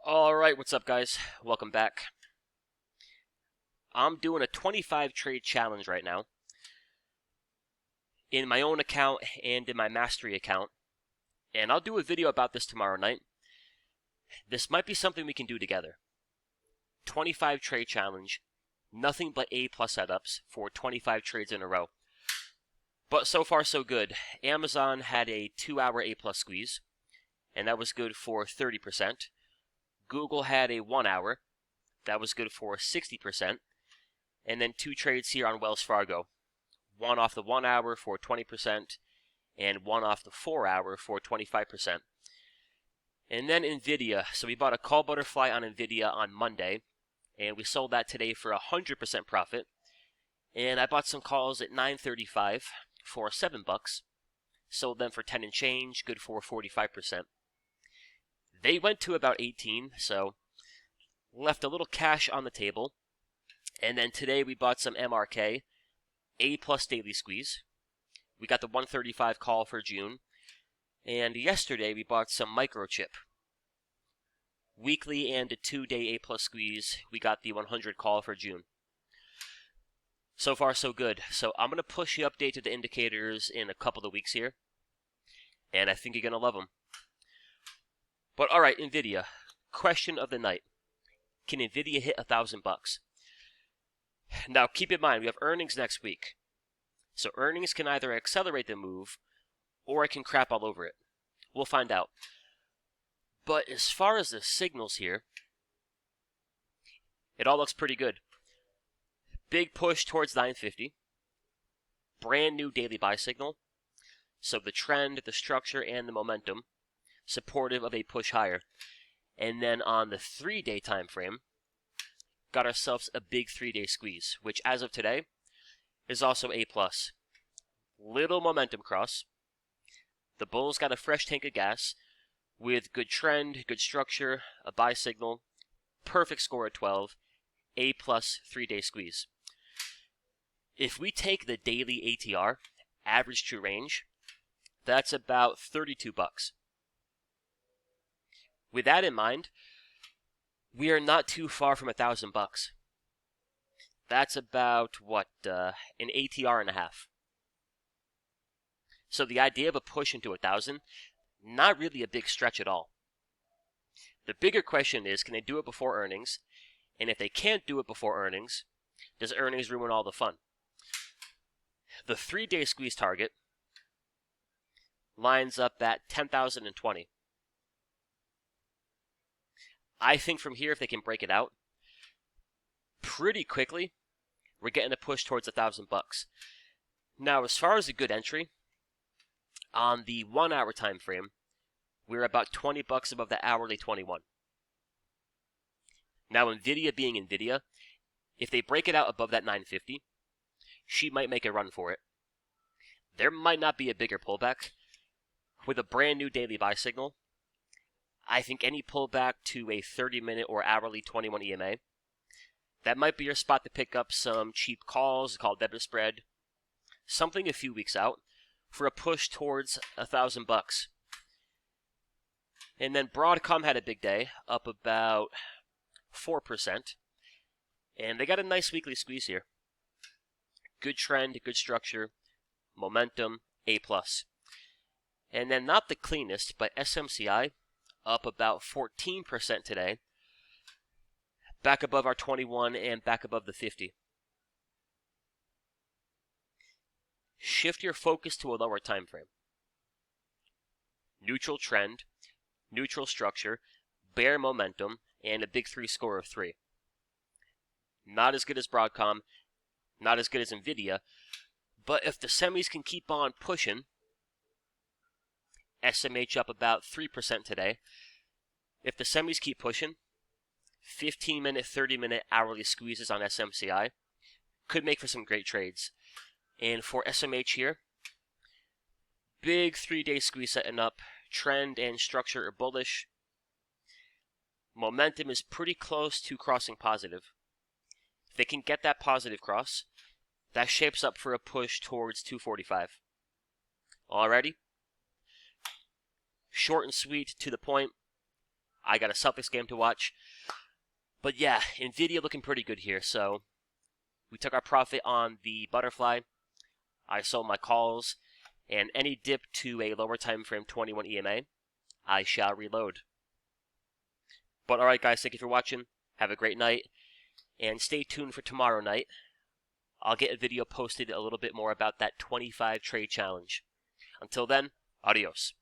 Alright, what's up guys? Welcome back. I'm doing a 25 trade challenge right now in my own account and in my mastery account. And I'll do a video about this tomorrow night. This might be something we can do together. 25 trade challenge, nothing but A+ setups for 25 trades in a row. But so far so good. Amazon had a 2-hour A+ squeeze, and that was good for 30%. Google had a 1-hour, that was good for 60%. And then 2 trades here on Wells Fargo. One off the 1 hour for 20%, and one off the 4 hour for 25%. And then NVDA. So we bought a call butterfly on NVDA on Monday, and we sold that today for 100% profit. And I bought some calls at 9.35 for $7. Sold them for 10 and change, good for 45%. They went to about 18, so left a little cash on the table. And then today we bought some MRK, A+ daily squeeze. We got the 135 call for June. And yesterday we bought some microchip. Weekly and a 2-day A+ squeeze. We got the 100 call for June. So far so good. So I'm going to push the update to the indicators in a couple of weeks here. And I think you're going to love them. But alright, NVIDIA. Question of the night. Can NVIDIA hit $1,000? Now, keep in mind, we have earnings next week. So earnings can either accelerate the move, or it can crap all over it. We'll find out. But as far as the signals here, it all looks pretty good. Big push towards 950. Brand new daily buy signal. So the trend, the structure, and the momentum, supportive of a push higher. And then on the 3-day time frame, got ourselves a big 3-day squeeze, which as of today is also A+. Little momentum cross. The bulls got a fresh tank of gas with good trend, good structure, a buy signal, perfect score at 12, A+ 3-day squeeze. If we take the daily ATR, average true range, that's about $32. With that in mind, we are not too far from $1,000. That's about, an ATR and a half. So the idea of a push into 1,000, not really a big stretch at all. The bigger question is, can they do it before earnings? And if they can't do it before earnings, does earnings ruin all the fun? The 3-day squeeze target lines up at 10,020. I think from here, if they can break it out pretty quickly, we're getting a push towards $1,000. Now, as far as a good entry, on the 1-hour time frame, we're about $20 above the hourly 21. Now, NVIDIA being NVIDIA, if they break it out above that 950, she might make a run for it. There might not be a bigger pullback. With a brand new daily buy signal, I think any pullback to a 30-minute or hourly 21 EMA, that might be your spot to pick up some cheap calls called debit spread, something a few weeks out, for a push towards $1,000. And then Broadcom had a big day, up about 4%, and they got a nice weekly squeeze here. Good trend, good structure, momentum, A+. And then not the cleanest, but SMCI, up about 14% today, back above our 21 and back above the 50. Shift your focus to a lower time frame. Neutral trend, neutral structure, bear momentum, and a big 3 score of 3. Not as good as Broadcom, not as good as NVIDIA, but if the semis can keep on pushing, SMH up about 3% today. If the semis keep pushing, 15-minute, 30-minute hourly squeezes on SMCI could make for some great trades. And for SMH here, big 3-day squeeze setting up. Trend and structure are bullish. Momentum is pretty close to crossing positive. If they can get that positive cross, that shapes up for a push towards 245. Alrighty? Short and sweet, to the point. I got a Celtics game to watch. But yeah, NVIDIA looking pretty good here. So we took our profit on the butterfly. I sold my calls. And any dip to a lower time frame 21 EMA, I shall reload. But alright guys, thank you for watching. Have a great night. And stay tuned for tomorrow night. I'll get a video posted a little bit more about that 25 trade challenge. Until then, adios.